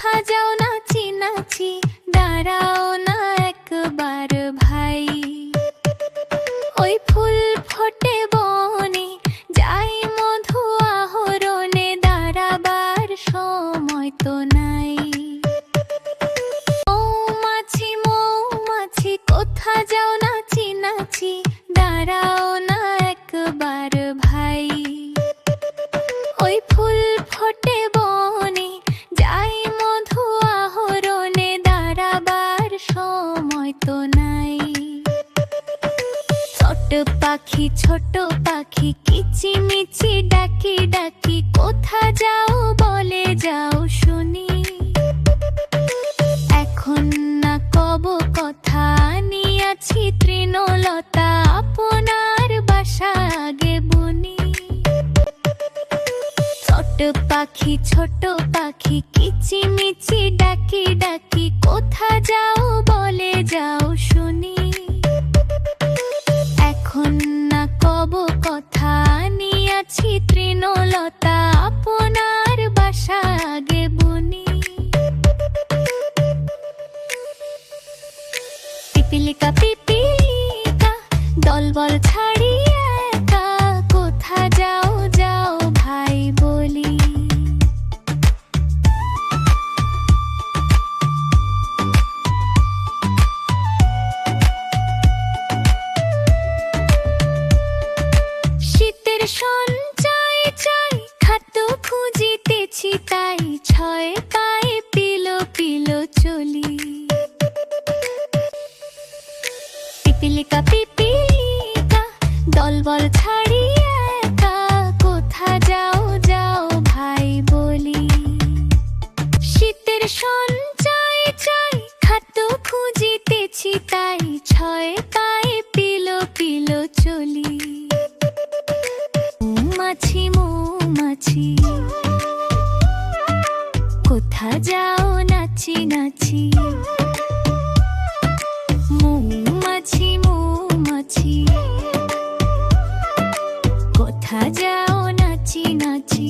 কোথা যাও নাচি নাচি, দাঁড়াও না একবার ভাই। ওই ফুল ফোটে বনে, যাই মধু আহরণে, দাঁড়াবার সময় তো নাই। মৌমাছি মৌমাছি কোথা যাও নাচি নাচি, দাঁড়াও না একবার ভাই। ওই ফুল ফোটে বনে, যাই মধু আহরণে, দাঁড়াবার সময় তো নাই। ছোট পাখি কিচিমিচি ডাকি ডাকি, কোথা যাও বলে যাও শুনি। এখন না কব কথা, নিয়াছি তৃণলতা, আপনার বাসা আগে বুনি। ছোট পাখি কিচিমিচি ডাকি ডাকি, কোথা যাও বলে যাও শুনি। এখন না কব কথা, নিয়াছি তৃণলতা, আপনার বাসা আগে বুনি। পিপিলিকা পিপিলিকা দলবল ছাড়ি একা, কোথা যাও যাও ভাই বলি। শীতের সঞ্চয় চাই, খাদ্য খুঁজিতেছি তাই, ছয় পায়ে পিলো পিলো চলি। পিপিলিকা পিপিলিকা দলবল ছাড়ি একা, কোথা যাও যাও ভাই বলি। শীতের সঞ্চয় চাই, খাদ্য খুঁজিতেছি তাই, ছয় পায়ে পিলো পিলো চলি। মৌমাছি মৌমাছি কোথা যাও নাচি নাচি, মৌমাছি মৌমাছি কোথা যাও নাচি নাচি।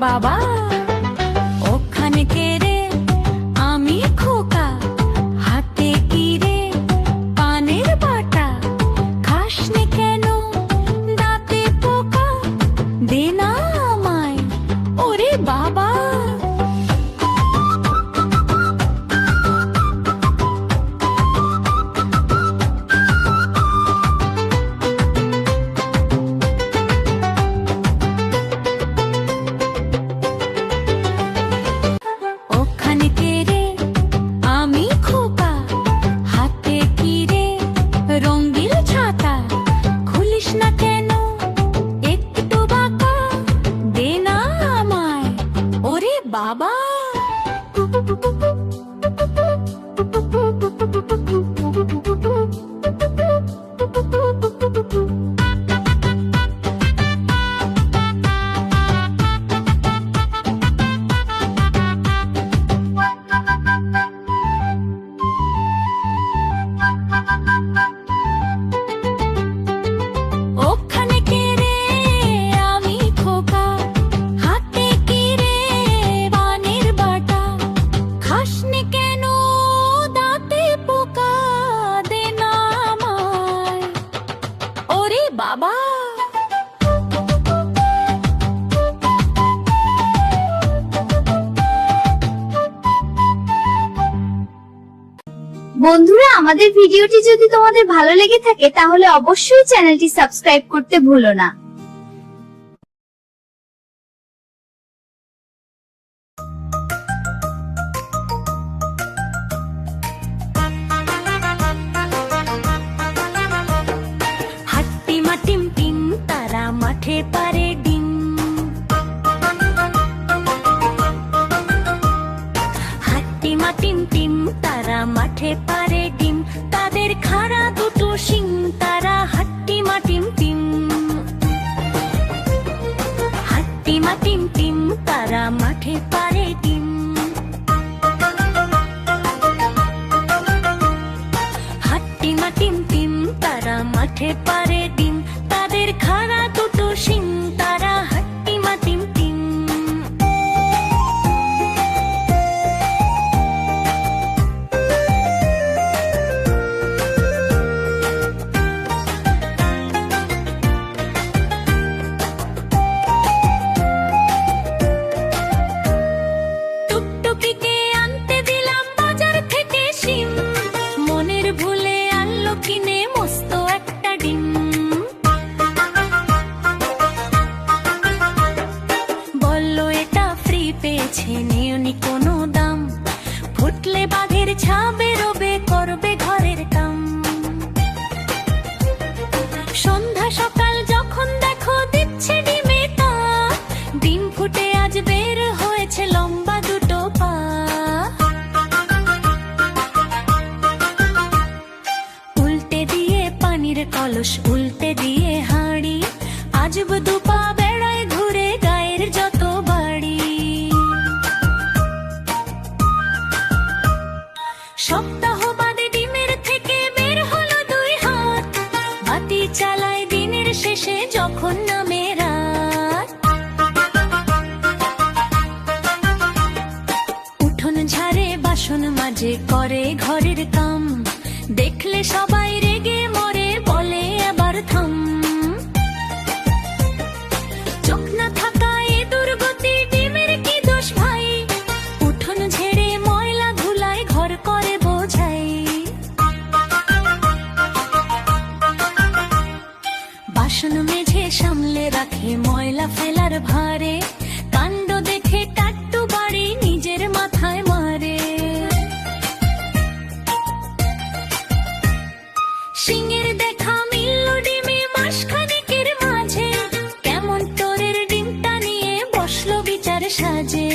বাবা ওখানে কে রে আমি খোকা হাতে কি রে পানের বাটা খাসনি কেন দাঁতে পোকা বাবা ওখানে কে রে আমি খোকা হাতে কি রে বানের বাটা খাসনি কেন দাঁতে পোকা দে না আমায় ওরে বাবা বন্ধুরা, আমাদের ভিডিওটি যদি তোমাদের ভালো লেগে থাকে তাহলে অবশ্যই চ্যানেলটি সাবস্ক্রাইব করতে ভুলো না। হাট্টিমা টিম টিম তারা মাঠে পারে ডিম হাট্টিমা টিম টিম তারা মাঠে পারে ডিম তাদের খাড়া দুটো শিং তারা হাট্টিমা টিম টিম হাট্টিমা টিম টিম তারা মাঠে পারে ডিম হাট্টিমা টিম টিম তারা মাঠে পারে ডিম তাদের খাড়া দুটো শিং তারা হাট্টিমা টিম টিম টুকটুকিকে আনতে দিলাম বাজার থেকে শিম মনের ভুলে আনলো কিনে মস্ত একটা ডিম বললো এটা ফ্রি পেয়েছে নেওনি কোনো দাম ফুটলে বাঘের ছা বেরোবে করবে ঘরের কাম সন্ধ্যা সকাল যখন দেখো দিচ্ছে ডিমে তা ডিম ফুটে আজ বের হয়েছে লম্বা দুটো পা উল্টে দিয়ে পানির কলস উল্টে দিয়ে হাঁড়ি আজব দুপা বেড়ায় ঘুরে গায়ের যত বাড়ি সপ্তাহ বাদে ডিমের থেকে বের হলো দুই হাত বাতি চালায় দিনের শেষে যখন নামে রাত উঠোন ঝাড়ে বাসন মাঝে করে ঘরের কাম দেখলে সবাই রেগে মরে বলে আবার থাম চোখ না থাকা এ দুর্গতি ডিমের কি দোষ ভাই উঠোন ঝেড়ে ময়লা ধুলায় ঘর করে বোঝাই বাসন মেঝে সামলে রাখে ময়লা ফেলার ভারে কাণ্ড দেখে টাট্টু বাড়ি নিজের মাথায় মারে সিংহের দেখা মিলল ডিমে মাসখানেকের মাঝে কেমন তোরের ডিমটা নিয়ে বসলো বিচার সাজে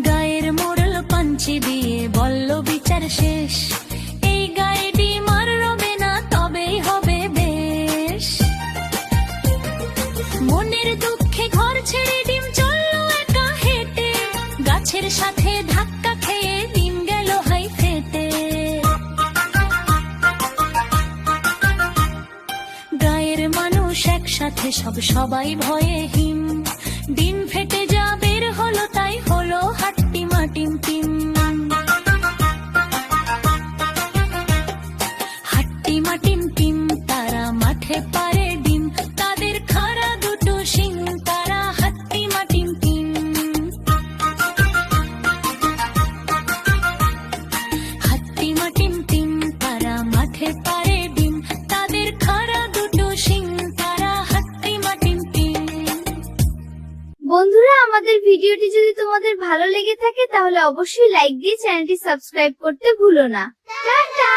গায়ের মোড়ল পাঞ্চি দিয়ে বলল বিচার শেষ এই গায়ে ডিম আর রবে না তবেই হবে বেশ মনের দুঃখে ঘর ছেড়ে ডিম চললো একা হেঁটে গাছের সাথে ধাক্কা খেয়ে ডিম গেল হাই ফেটে গায়ের মানুষ একসাথে সবাই ভয়ে হিম ডিম ফেটে যা বের হলো তাই হলো হাট্টিমা টিম টিম হাট্টিমা টিম টিম তারা মাঠে পারে ডিম তাদের খাড়া দুটো শিং তারা হাট্টিমা টিম টিম হাট্টিমা টিম টিম তারা মাঠে পারে ডিম তাদের খাড়া দুটো শিং তারা হাট্টিমা টিম টিম বন্ধুরা, আমাদের ভিডিওটি যদি তোমাদের ভালো লেগে থাকে তাহলে অবশ্যই লাইক দিয়ে চ্যানেলটি সাবস্ক্রাইব করতে ভুলো না। টাটা।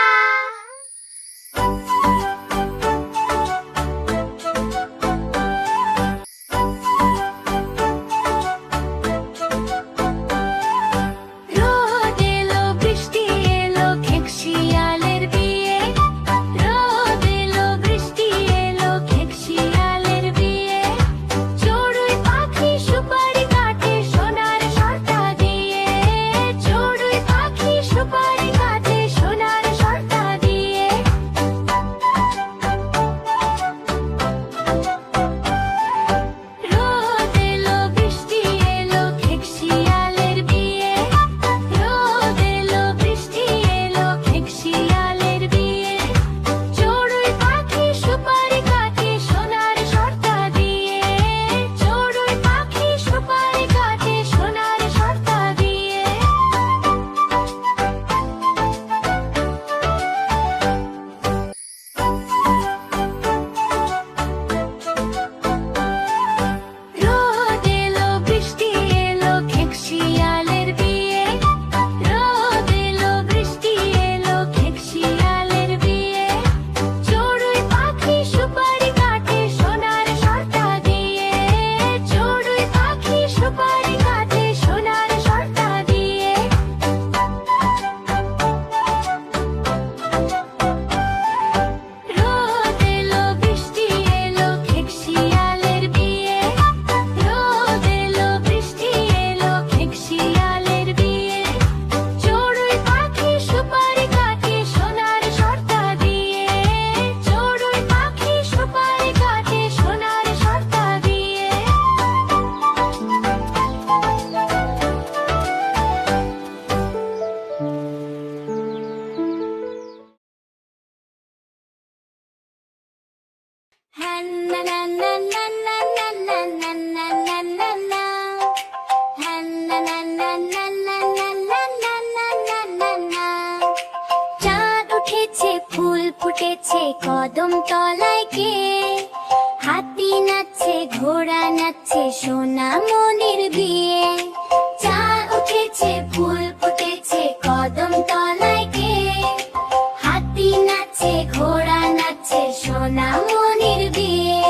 চাঁদ উঠেছে ফুল ফুটেছে কদম তলায় কে হাতি নাচছে ঘোড়া নাচছে সোনা মনির বিয়ে চাঁদ উঠেছে ফুল ফুটেছে কদম তলায় কে হাতি নাচছে ঘোড়া নাচছে সোনা মনির বিয়ে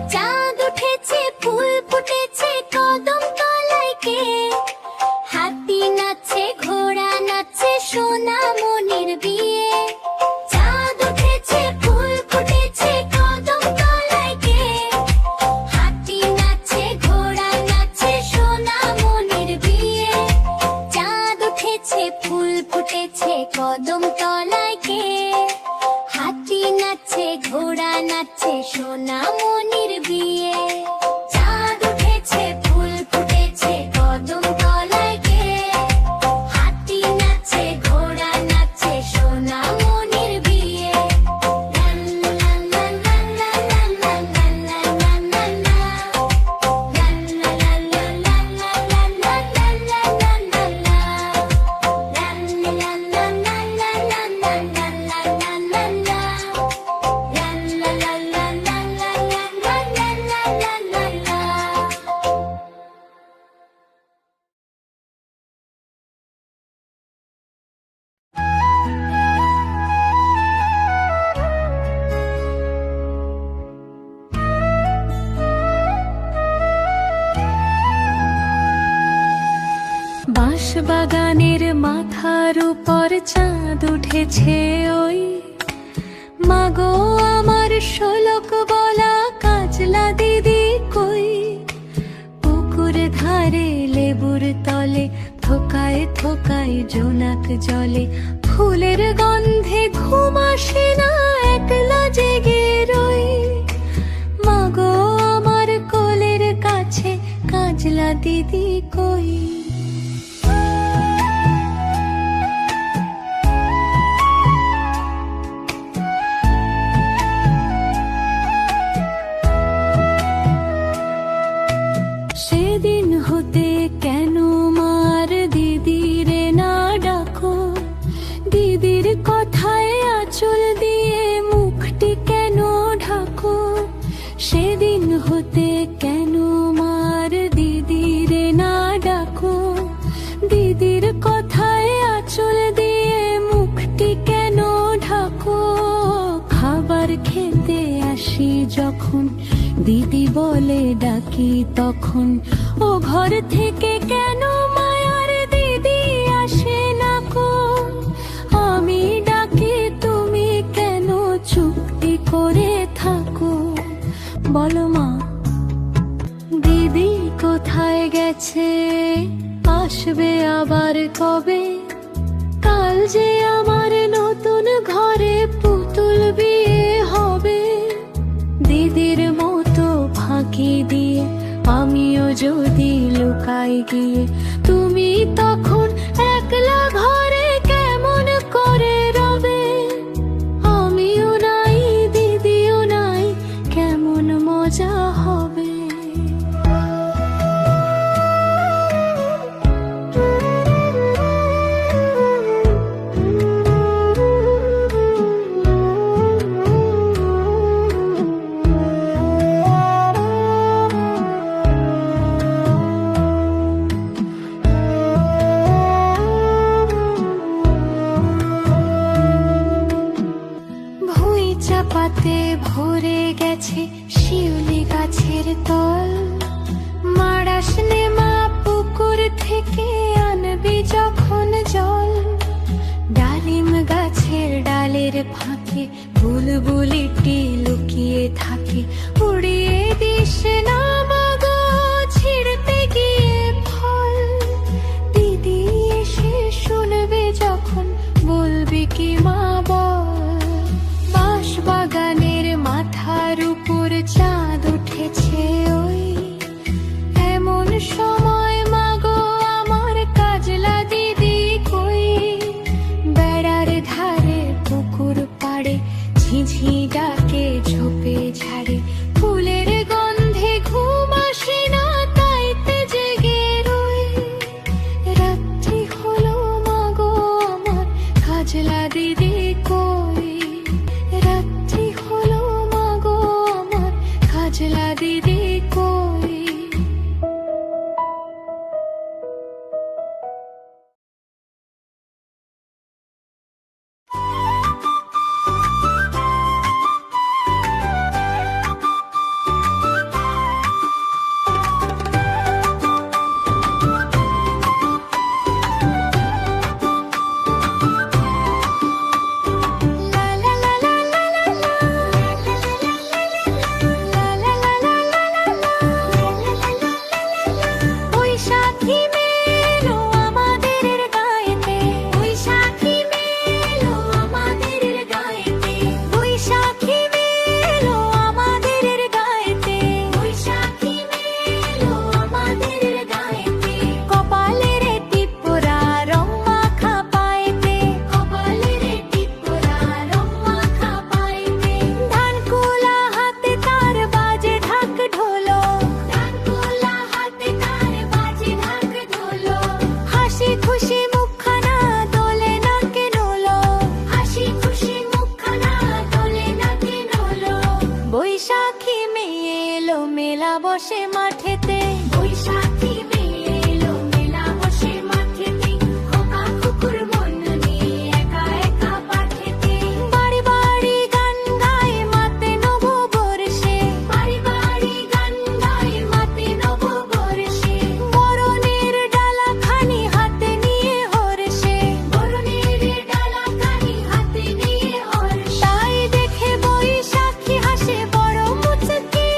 চাঁদ উঠেছে ফুল ফুটেছে কদম তলায় কে হাতি নাচছে ঘোড়া নাচছে সোনা মনির বিয়ে চাঁদ উঠেছে ফুল ফুটেছে কদম তলায় কে হাতি নাচছে ঘোড়া নাচছে সোনা মনির বিয়ে চাঁদ উঠেছে ফুল ফুটেছে কদম তলায় কে হাতি নাচছে ঘোড়া নাচছে সোনা মনির বিয়ে চাঁদ উঠেছে ফুল ফুটেছে কদম তলায় কে হাতি নাচছে ঘোড়া নাচছে সোনা মনির বিয়ে বাঁশবাগানের মাথার উপর চাঁদ উঠেছে ওই মাগো আমার শোলক বলা কাজলা দিদি কই পুকুর ধারে লেবুর তলে থোকায় থোকায় জোনাক জলে ফুলের গন্ধে ঘুম আসে না একলা জেগে রই মাগো আমার কোলের কাছে কাজলা দিদি কই সেদিন হতে কেন মার দিদিরে না ডাকো দিদির কথায় আঁচল দিয়ে মুখটি কেন ঢাকো সেদিন হতে কেন মার দিদিরে না ডাকো দিদির কথায় আঁচল দিয়ে মুখটি কেন ঢাকো খাবার খেতে আসি যখন দিদি বলে ডাকি তখন ও ঘর থেকে কেন মায়ার দিদি আসে না কো আমি ডাকি তুমি কেন চুপটি করে থাকো বলো মা দিদি কোথায় গেছে আসবে আবার কবে কাল যে আমার নতুন ঘরে পুতুল বিয়ে হবে দিদির মতো ফাঁকি দিয়ে আমিও যদি লুকাই গিয়ে তুমি তখন একলা ঘরে কেমন করে রবে আমিও নাই দিদিও নাই কেমন মজা হবে চাপাতে ভরে গেছে শিউলি গাছের তল মারাস নেমা পুকুর থেকে আনবি যখন জল ডালিম গাছের ডালের ফাঁকে বুলবুলিটি লুকিয়ে থাকে উড়িয়ে দিস না মাগো ছিঁড়তে গিয়ে ফল দিদি এসে শুনবে যখন কি মা বল, বাঁশ বাগানের মাথার উপর চাঁদ উঠেছে ওই এমন সময় মাগো আমার কাজলা দিদি কই। বেড়ার ধারে পুকুর পাড়ে ঝিঝি ডাকে ঝোপে ঝাড়ে, ফুলের গন্ধে ঘুম আসে না তাইতে জেগে রই। রাত্রি হলো মাগো আমার কাজলা দিদি কই। রাত্রি হলো মাগো আমার কাজলা দিদি কই। বৈশাখী মেলো আমাদের গায়েতে, বৈশাখী মেলো আমাদের গায়েতে, বৈশাখী মেলো আমাদের গায়েতে, বৈশাখী মেলো আমাদের গায়েতে। কপালের টিপরা রং মাখা পায়েতে, কপালের টিপরা রং মাখা পায়েতে। ধানকুলা হাতে তার বাজে ঢাক ঢোলো, ধানকুলা হাতে তার বাজে ঢাক ঢোলো। হাসি খুশি মুখখানা দোলে না কেনলো, হাসি খুশি মুখখানা দোলে না কেনলো। বৈশাখী মেয়ে এলো মেলা বসে মাঠেতে, বৈশাখী মেয়ে এলো মেলা বসে মাঠেতে। খোকা কুকুর মন নিয়ে একা একা পাঠেতে। বাড়ি বাড়ি গান গায় মাতে নব বর্ষে, বাড়ি বাড়ি গান গায় মাতে নব বর্ষে। বরণের ডালা খানি হাতে নিয়ে হর্ষে, বরণের ডালা খানি হাতে নিয়ে হর্ষে। তাই দেখে বৈশাখী হাসে বড় মুচকি,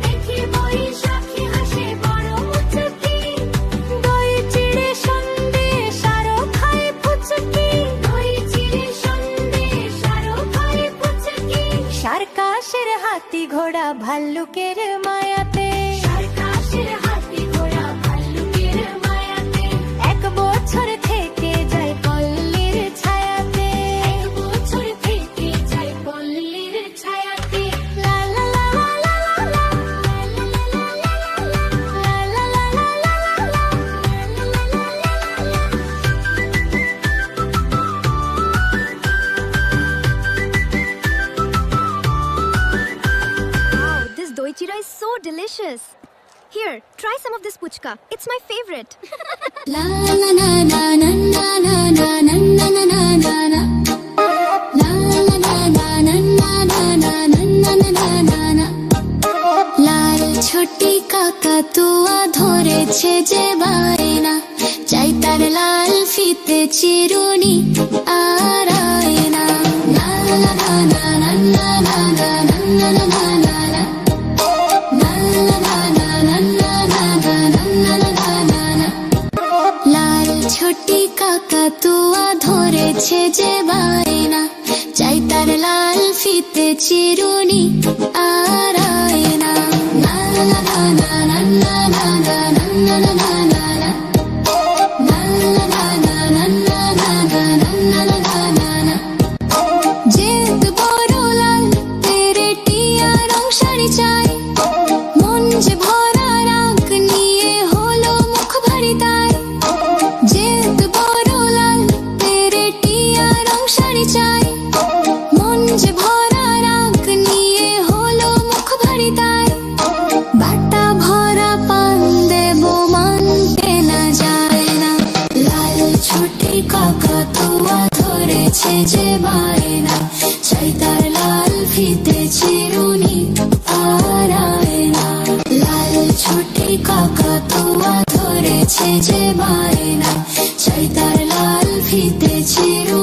দেখে বৈশাখী হাসে বড় মুচকি। দই চিড়ে সন্দেশ আরো খায় ফুচকি, দই চিড়ে সন্দেশ আরো খায় ফুচকি। সার্কাসের হাতি ঘোড়া ভাল্লুকের মায়াতে, সার্কাসের হাতি ঘোড়া ভাল্লুকের মায়াতে। এক বছর থেকে যায় পল্লীর ছায়াতে, এক বছর থেকে যায় পল্লীর ছায়াতে। লা লা লা লা লা লা লা লা লা লা Wow, this doi chira is so delicious. Here, try some of this puchka. It's my favorite. La la la la la la la la la la la la la la la. La la la la la la la la la la la la la. লাল ছোটি কাকাতুয়া ধরেছে যে বায়না, চাই তার লাল ফিতে চিরুনি আর আয়না। লা লা লা লা লা লা লা লা লা লা লা লা লা। লা লা লা লা লা লা লা লা লা লা লা লা। লাল ছোটি কাকাতুয়া ধরেছে যে বায়না, চাই তার লাল ফিতে চিরুনি আর আয়না। লা লা লা লা লা লা লা লা লা লা লা লা লা। লা লা লা লা লা লা লা লা লা লা লা লা। জেদ বড় লাল তেরে টিয়া রং শাড়ি চাই, মন যে ভরা রাগ নিয়ে হলো মুখ ভারী তাই। জেদ বড় লাল তেরে টিয়া রং শাড়ি চাই, মন যে ভরা রাগ নিয়ে হলো মুখ ভারী তাই। বাটা ভরা পান দেব মানতে না যায় না, লাল ছোটি কাকাতুয়া ধরেছে যে বায়না, চাই তার লাল ফিতে চিরুনি আর আয়না। লাল ছোটি কাকাতুয়া ধরেছে যে বায়না, চাই তার লাল ফিতে চিরুনি।